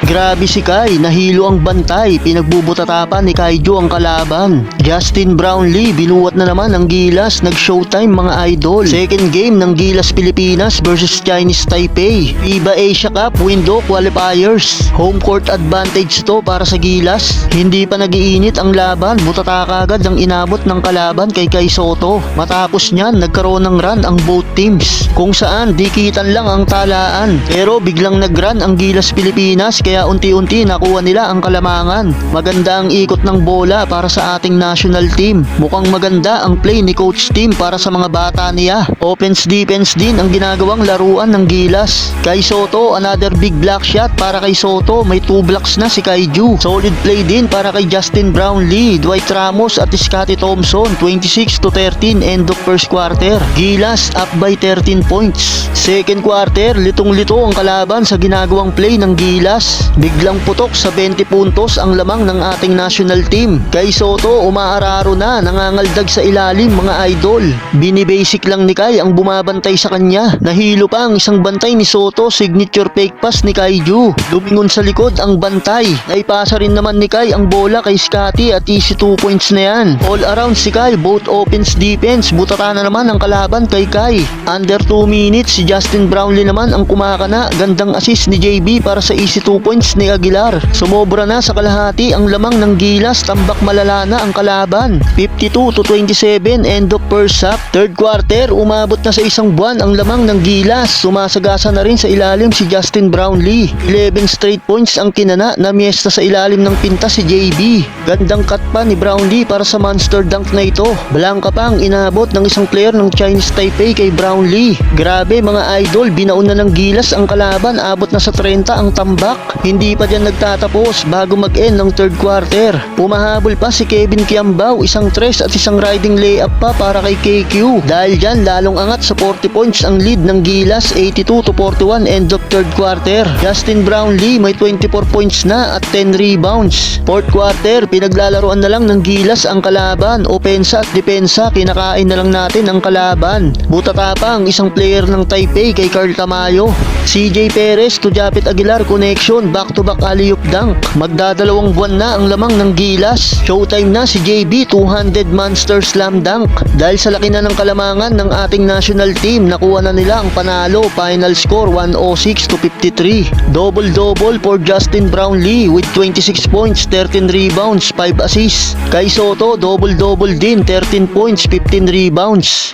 Grabe si Kai, nahilo ang bantay, pinagbubutatapan ni Kaiju ang kalaban. Justin Brownlee, binuwat na naman ang Gilas, nag-showtime mga idol. Second game ng Gilas Pilipinas versus Chinese Taipei. FIBA Asia Cup window qualifiers. Home court advantage to para sa Gilas. Hindi pa nagiinit ang laban, butata agad ang inabot ng kalaban kay Kai Sotto. Matapos niyan, nagkaroon ng run ang both teams, kung saan dikitan lang ang talaan. Pero biglang nag-run ang Gilas Pilipinas, kaya unti-unti nakuha nila ang kalamangan. Maganda ang ikot ng bola para sa ating national team. Mukhang maganda ang play ni Coach Tim para sa mga bata niya. Offense-defense din ang ginagawang laruan ng Gilas. Kai Sotto, another big block shot para kay Sotto. May 2 blocks na si Kaiju. Solid play din para kay Justin Brownlee, Dwight Ramos at Scottie Thompson. 26-13 end of first quarter. Gilas up by 13 points. Second quarter, litong-lito ang kalaban sa ginagawang play ng Gilas. Biglang putok sa 20 puntos ang lamang ng ating national team. Kai Sotto, umaararo na, nangangaldag sa ilalim mga idol. Binibasic lang ni Kai ang bumabantay sa kanya. Nahilo pa ang isang bantay ni Sotto, signature fake pass ni Kaiju. Lumingon sa likod ang bantay. Naipasa rin naman ni Kai ang bola kay Scottie at easy 2 points na yan. All around si Kai, both offense defense, butata na naman ang kalaban kay Kai. Under 2 minutes, si Justin Brownlee naman ang kumakana. Gandang assist ni JB para sa easy 2 points ni Aguilar. Sumobra na sa kalahati ang lamang ng Gilas, tambak malala na ang kalaban. 52-27 end of first half. Third quarter, umabot na sa isang buwan ang lamang ng Gilas. Sumasagasa na rin sa ilalim si Justin Brownlee. 11 straight points ang kinana, na miesta sa ilalim ng pinta si JB. Gandang cut pa ni Brownlee para sa monster dunk na ito. Balangka pa ang inabot ng isang player ng Chinese Taipei kay Brownlee. Grabe mga idol, binaon na ng Gilas ang kalaban, abot na sa 30 ang tambak. Hindi pa dyan nagtatapos bago mag-end ng third quarter. Pumahabol pa si Kevin Kiambao, isang tres at isang riding layup pa para kay KQ. Dahil dyan, lalong angat sa 40 points ang lead ng Gilas, 82-41 end of third quarter. Justin Brownlee may 24 points na at 10 rebounds. Fourth quarter, pinaglalaroan na lang ng Gilas ang kalaban. Opensa at depensa, kinakain na lang natin ang kalaban. Butata pa ang isang player ng Taipei kay Carl Tamayo. CJ Perez to Japet Aguilar connection, back-to-back alley-oop dunk. Magdadalawang buwan na ang lamang ng Gilas. Showtime na si JB, 200 monster slam dunk. Dahil sa laki na ng kalamangan ng ating national team, nakuha na nila ang panalo. Final score 106-53. Double-double for Justin Brownlee with 26 points, 13 rebounds, 5 assists. Kai Sotto, double-double din, 13 points, 15 rebounds.